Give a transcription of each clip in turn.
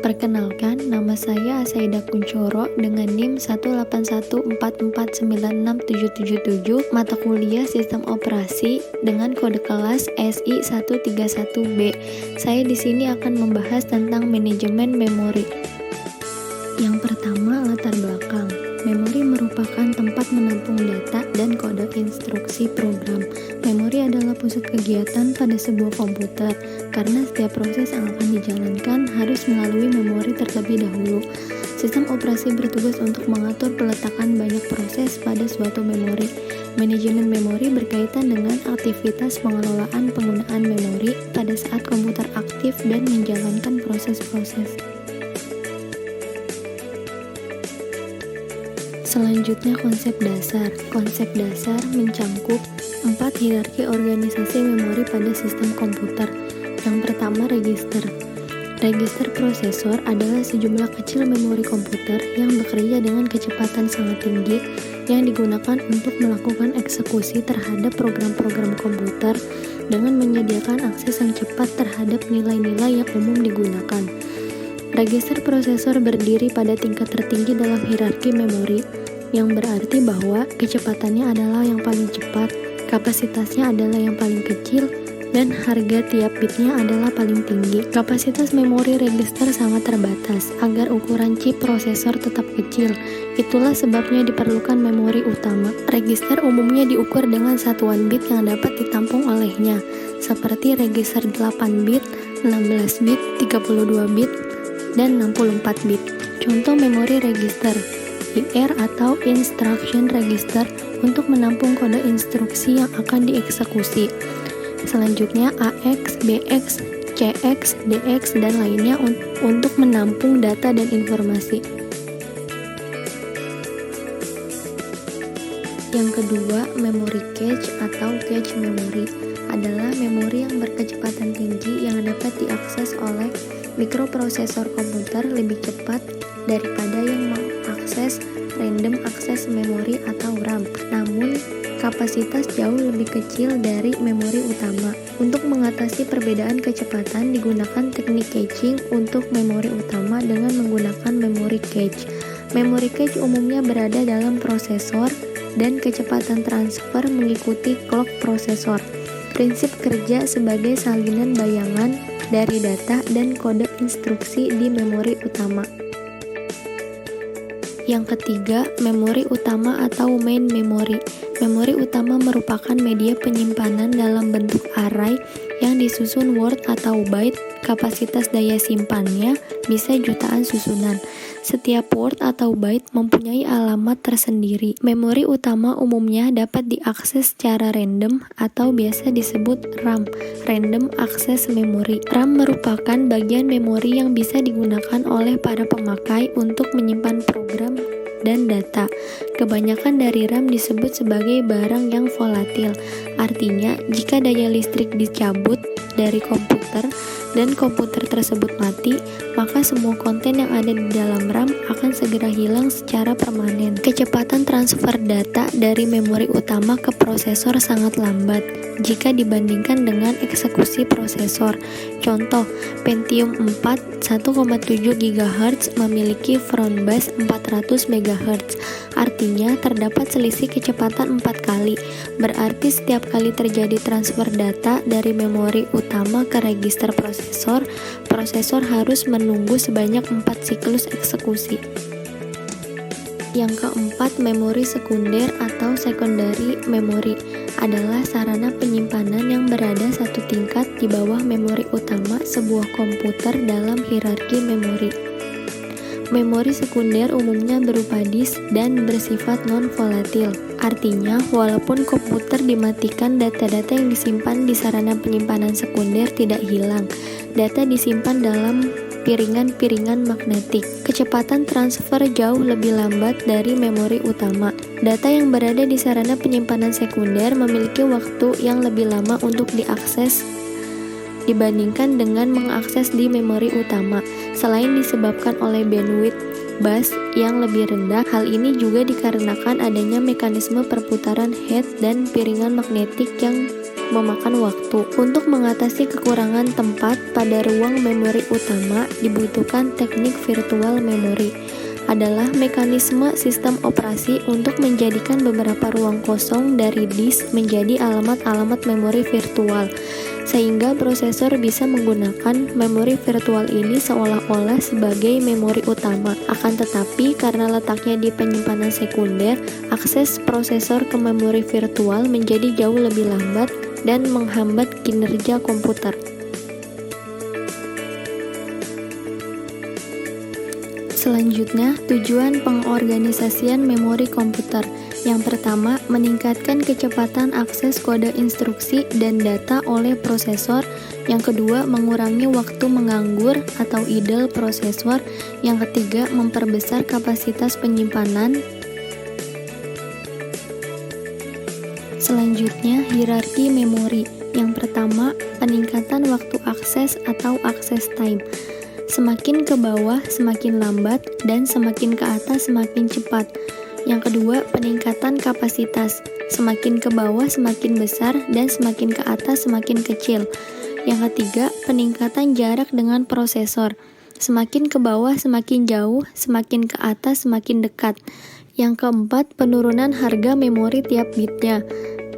Perkenalkan, nama saya Asaidah Kuncoro dengan NIM 18144967777, mata kuliah Sistem Operasi dengan kode kelas SI131B. Saya di sini akan membahas tentang manajemen memori. Yang pertama, latar belakang. Memori merupakan tempat menampung data dan kode instruksi program. Memori adalah pusat kegiatan pada sebuah komputer, karena setiap proses yang akan dijalankan harus melalui memori terlebih dahulu. Sistem operasi bertugas untuk mengatur peletakan banyak proses pada suatu memori. Manajemen memori berkaitan dengan aktivitas pengelolaan penggunaan memori pada saat komputer aktif dan menjalankan proses-proses. Selanjutnya, konsep dasar. Konsep dasar mencangkup 4 hierarki organisasi memori pada sistem komputer. Yang pertama, register. Register prosesor adalah sejumlah kecil memori komputer yang bekerja dengan kecepatan sangat tinggi yang digunakan untuk melakukan eksekusi terhadap program-program komputer dengan menyediakan akses yang cepat terhadap nilai-nilai yang umum digunakan. Register prosesor berdiri pada tingkat tertinggi dalam hierarki memori, yang berarti bahwa kecepatannya adalah yang paling cepat, kapasitasnya adalah yang paling kecil, dan harga tiap bitnya adalah paling tinggi. Kapasitas memori register sangat terbatas agar ukuran chip prosesor tetap kecil. Itulah sebabnya diperlukan memori utama. Register umumnya diukur dengan satuan bit yang dapat ditampung olehnya, seperti register 8 bit, 16 bit, 32 bit, dan 64 bit. Contoh memori register: IR atau Instruction Register untuk menampung kode instruksi yang akan dieksekusi. Selanjutnya AX, BX, CX, DX, dan lainnya untuk menampung data dan informasi. Yang kedua, memory cache atau cache memory adalah memori yang berkecepatan tinggi yang dapat diakses oleh mikroprosesor komputer lebih cepat daripada yang mengakses random access memory atau RAM, namun kapasitas jauh lebih kecil dari memori utama. Untuk mengatasi perbedaan kecepatan, digunakan teknik caching untuk memori utama dengan menggunakan memory cache. Memory cache umumnya berada dalam prosesor dan kecepatan transfer mengikuti clock prosesor. Prinsip kerja sebagai salinan bayangan dari data dan kode instruksi di memori utama. Yang ketiga, memori utama atau main memory. Memori utama merupakan media penyimpanan dalam bentuk array yang disusun word atau byte. Kapasitas daya simpannya bisa jutaan susunan. Setiap word atau byte mempunyai alamat tersendiri. Memori utama umumnya dapat diakses secara random atau biasa disebut RAM, Random Access Memory. RAM merupakan bagian memori yang bisa digunakan oleh para pemakai untuk menyimpan program dan data. Kebanyakan dari RAM disebut sebagai barang yang volatil. Artinya, jika daya listrik dicabut dari komputer dan komputer tersebut mati, maka semua konten yang ada di dalam RAM akan segera hilang secara permanen. Kecepatan transfer data dari memori utama ke prosesor sangat lambat jika dibandingkan dengan eksekusi prosesor. Contoh, Pentium 4 1,7 GHz memiliki front bus 400 MHz. Artinya terdapat selisih kecepatan 4 kali. Berarti setiap kali terjadi transfer data dari memori utama ke register prosesor, prosesor harus menunggu sebanyak 4 siklus eksekusi. Yang keempat, memori sekunder atau secondary memory adalah sarana penyimpanan yang berada satu tingkat di bawah memori utama sebuah komputer dalam hierarki memori. Memori sekunder umumnya berupa disk dan bersifat non-volatil. Artinya, walaupun komputer dimatikan, data-data yang disimpan di sarana penyimpanan sekunder tidak hilang. Data disimpan dalam piringan-piringan magnetik. Kecepatan transfer jauh lebih lambat dari memori utama. Data yang berada di sarana penyimpanan sekunder memiliki waktu yang lebih lama untuk diakses dibandingkan dengan mengakses di memori utama. Selain disebabkan oleh bandwidth bus yang lebih rendah, hal ini juga dikarenakan adanya mekanisme perputaran head dan piringan magnetik yang memakan waktu. Untuk mengatasi kekurangan tempat pada ruang memori utama, dibutuhkan teknik virtual memory. Adalah mekanisme sistem operasi untuk menjadikan beberapa ruang kosong dari disk menjadi alamat-alamat memori virtual, sehingga prosesor bisa menggunakan memori virtual ini seolah-olah sebagai memori utama. Akan tetapi, karena letaknya di penyimpanan sekunder, akses prosesor ke memori virtual menjadi jauh lebih lambat dan menghambat kinerja komputer. Selanjutnya, tujuan pengorganisasian memori komputer. Yang pertama, meningkatkan kecepatan akses kode instruksi dan data oleh prosesor. Yang kedua, mengurangi waktu menganggur atau idle prosesor. Yang ketiga, memperbesar kapasitas penyimpanan. Selanjutnya, hierarki memori. Yang pertama, peningkatan waktu akses atau access time. Semakin ke bawah semakin lambat dan semakin ke atas semakin cepat. Yang kedua, peningkatan kapasitas. Semakin ke bawah semakin besar dan semakin ke atas semakin kecil. Yang ketiga, peningkatan jarak dengan prosesor. Semakin ke bawah semakin jauh, semakin ke atas semakin dekat. Yang keempat, penurunan harga memori tiap bitnya.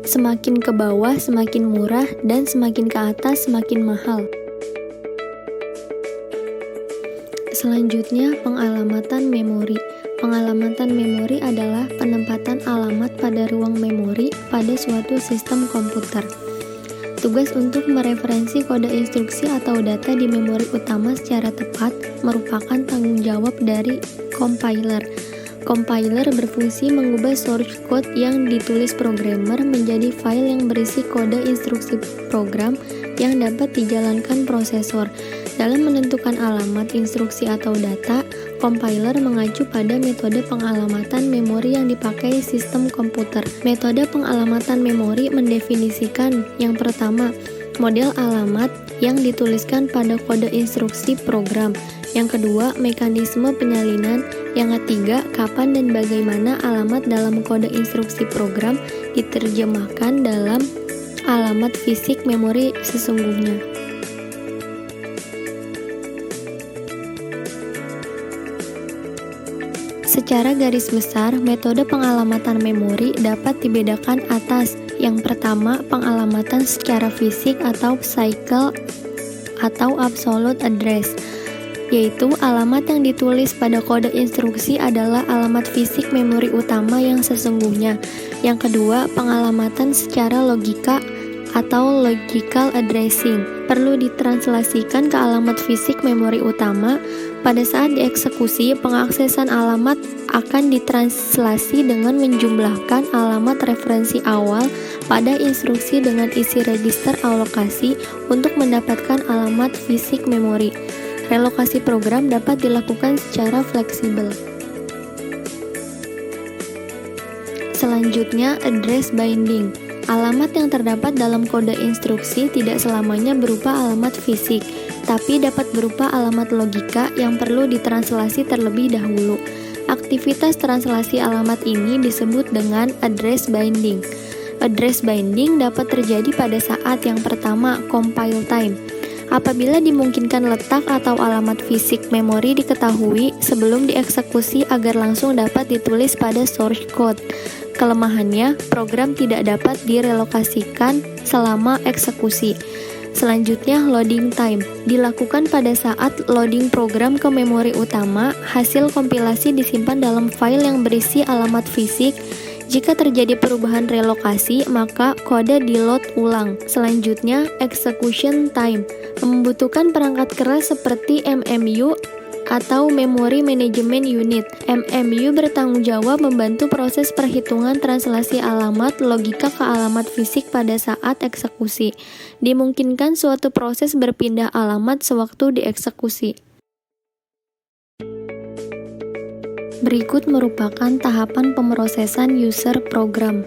Semakin ke bawah semakin murah dan semakin ke atas semakin mahal. Selanjutnya, pengalamatan memori. Pengalamatan memori adalah penempatan alamat pada ruang memori pada suatu sistem komputer. Tugas untuk mereferensi kode instruksi atau data di memori utama secara tepat merupakan tanggung jawab dari compiler. Compiler berfungsi mengubah source code yang ditulis programmer menjadi file yang berisi kode instruksi program yang dapat dijalankan prosesor. Dalam menentukan alamat instruksi atau data, compiler mengacu pada metode pengalamatan memori yang dipakai sistem komputer. Metode pengalamatan memori mendefinisikan yang pertama, model alamat yang dituliskan pada kode instruksi program. Yang kedua, mekanisme penyalinan. Yang ketiga, kapan dan bagaimana alamat dalam kode instruksi program diterjemahkan dalam alamat fisik memori sesungguhnya. Secara garis besar, metode pengalamatan memori dapat dibedakan atas. Yang pertama, pengalamatan secara fisik atau cycle atau absolute address, yaitu alamat yang ditulis pada kode instruksi adalah alamat fisik memori utama yang sesungguhnya. Yang kedua, pengalamatan secara logika atau logical addressing, perlu ditranslasikan ke alamat fisik memori utama. Pada saat dieksekusi, pengaksesan alamat akan ditranslasi dengan menjumlahkan alamat referensi awal pada instruksi dengan isi register alokasi untuk mendapatkan alamat fisik memori. Relokasi program dapat dilakukan secara fleksibel. Selanjutnya, address binding. Alamat yang terdapat dalam kode instruksi tidak selamanya berupa alamat fisik, tapi dapat berupa alamat logika yang perlu ditranslasi terlebih dahulu. Aktivitas translasi alamat ini disebut dengan address binding. Address binding dapat terjadi pada saat yang pertama, compile time. Apabila dimungkinkan letak atau alamat fisik memori diketahui sebelum dieksekusi agar langsung dapat ditulis pada source code. Kelemahannya, program tidak dapat direlokasikan selama eksekusi. Selanjutnya, loading time. Dilakukan pada saat loading program ke memori utama, hasil kompilasi disimpan dalam file yang berisi alamat fisik. Jika terjadi perubahan relokasi, maka kode di-load ulang. Selanjutnya, execution time. Membutuhkan perangkat keras seperti MMU atau Memory Management Unit. MMU bertanggung jawab membantu proses perhitungan translasi alamat logika ke alamat fisik pada saat eksekusi. Dimungkinkan suatu proses berpindah alamat sewaktu dieksekusi. Berikut merupakan tahapan pemrosesan user program.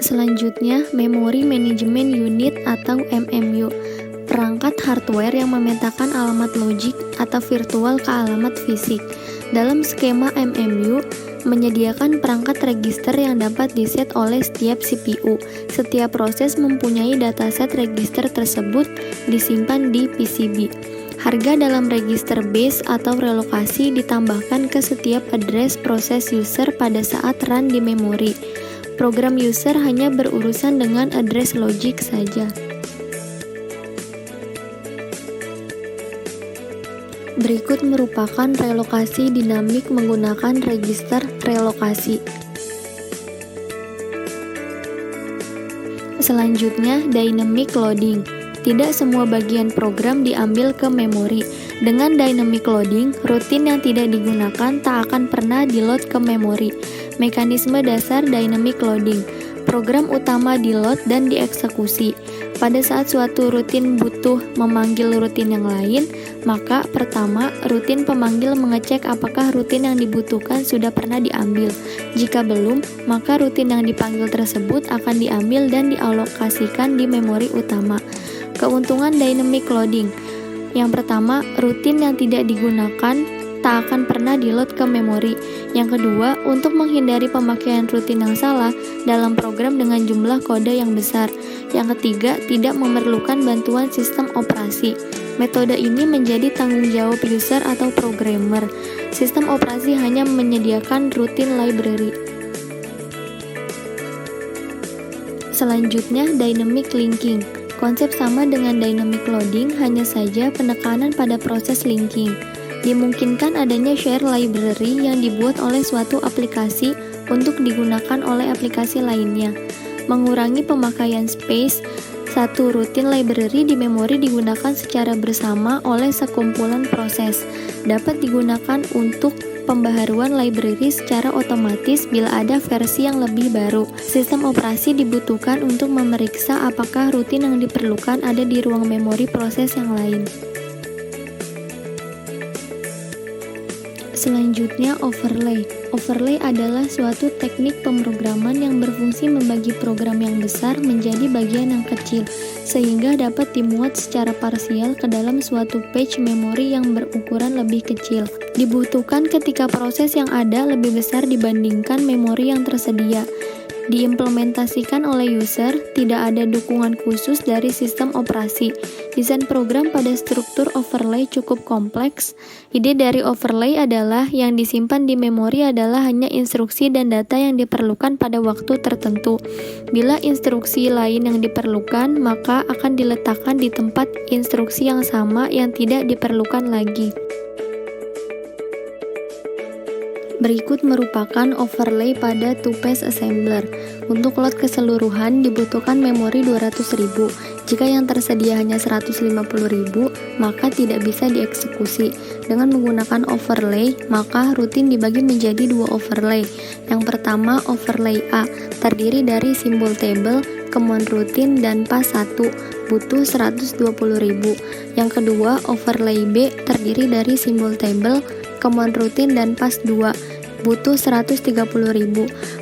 Selanjutnya, Memory Management Unit atau MMU, perangkat hardware yang memetakan alamat logik atau virtual ke alamat fisik. Dalam skema MMU, menyediakan perangkat register yang dapat diset oleh setiap CPU. Setiap proses mempunyai dataset register tersebut disimpan di PCB. Harga dalam register base atau relokasi ditambahkan ke setiap address proses user pada saat run di memori. Program user hanya berurusan dengan address logic saja. Berikut merupakan relokasi dinamik menggunakan register relokasi. Selanjutnya, dynamic loading. Tidak semua bagian program diambil ke memori. Dengan dynamic loading, rutin yang tidak digunakan tak akan pernah di-load ke memori. Mekanisme dasar dynamic loading. Program utama di-load dan dieksekusi. Pada saat suatu rutin butuh memanggil rutin yang lain, maka pertama, rutin pemanggil mengecek apakah rutin yang dibutuhkan sudah pernah diambil. Jika belum, maka rutin yang dipanggil tersebut akan diambil dan dialokasikan di memori utama. Keuntungan dynamic loading. Yang pertama, rutin yang tidak digunakan tak akan pernah di-load ke memori. Yang kedua, untuk menghindari pemakaian rutin yang salah dalam program dengan jumlah kode yang besar. Yang ketiga, tidak memerlukan bantuan sistem operasi. Metode ini menjadi tanggung jawab user atau programmer. Sistem operasi hanya menyediakan rutin library. Selanjutnya, dynamic linking. Konsep sama dengan dynamic loading, hanya saja penekanan pada proses linking. Dimungkinkan adanya share library yang dibuat oleh suatu aplikasi untuk digunakan oleh aplikasi lainnya. Mengurangi pemakaian space. Satu rutin library di memori digunakan secara bersama oleh sekumpulan proses. Dapat digunakan untuk pembaharuan library secara otomatis bila ada versi yang lebih baru. Sistem operasi dibutuhkan untuk memeriksa apakah rutin yang diperlukan ada di ruang memori proses yang lain. Selanjutnya, overlay. Overlay adalah suatu teknik pemrograman yang berfungsi membagi program yang besar menjadi bagian yang kecil, sehingga dapat dimuat secara parsial ke dalam suatu page memori yang berukuran lebih kecil. Dibutuhkan ketika proses yang ada lebih besar dibandingkan memori yang tersedia. Diimplementasikan oleh user, tidak ada dukungan khusus dari sistem operasi. Desain program pada struktur overlay cukup kompleks. Ide dari overlay adalah yang disimpan di memori adalah hanya instruksi dan data yang diperlukan pada waktu tertentu. Bila instruksi lain yang diperlukan, maka akan diletakkan di tempat instruksi yang sama yang tidak diperlukan lagi. Berikut merupakan overlay pada two-phase assembler. Untuk load keseluruhan dibutuhkan memori 200.000. Jika yang tersedia hanya 150.000, maka tidak bisa dieksekusi. Dengan menggunakan overlay, maka rutin dibagi menjadi dua overlay. Yang pertama, overlay A, terdiri dari simbol table, command rutin, dan pas 1, butuh 120.000. Yang kedua, overlay B, terdiri dari simbol table, command rutin, dan pas 2, butuh 130.000,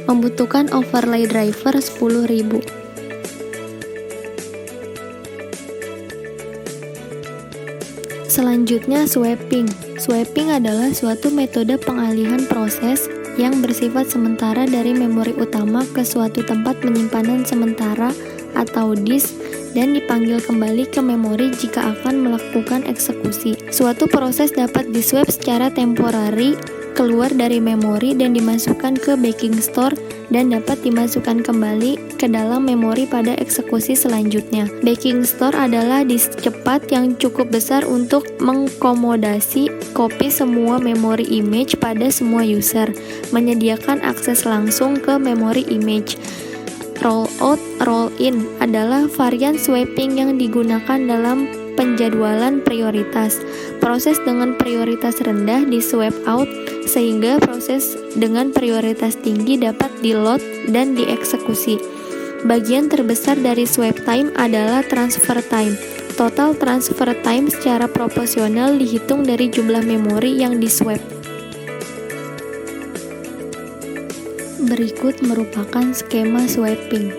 membutuhkan overlay driver 10.000. Selanjutnya, swapping. Swapping adalah suatu metode pengalihan proses yang bersifat sementara dari memori utama ke suatu tempat penyimpanan sementara atau disk dan dipanggil kembali ke memori jika akan melakukan eksekusi. Suatu proses dapat diswap secara temporari keluar dari memori dan dimasukkan ke backing store dan dapat dimasukkan kembali ke dalam memori pada eksekusi selanjutnya. Backing store adalah disk cepat yang cukup besar untuk mengkomodasi kopi semua memori image pada semua user, menyediakan akses langsung ke memori image. Rollout, roll-in adalah varian swapping yang digunakan dalam penjadwalan prioritas. Proses dengan prioritas rendah di swap out, sehingga proses dengan prioritas tinggi dapat di-load dan dieksekusi. Bagian terbesar dari swap time adalah transfer time. Total transfer time secara proporsional dihitung dari jumlah memori yang di-swap. Berikut merupakan skema swapping.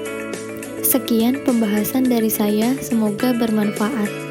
Sekian pembahasan dari saya, semoga bermanfaat.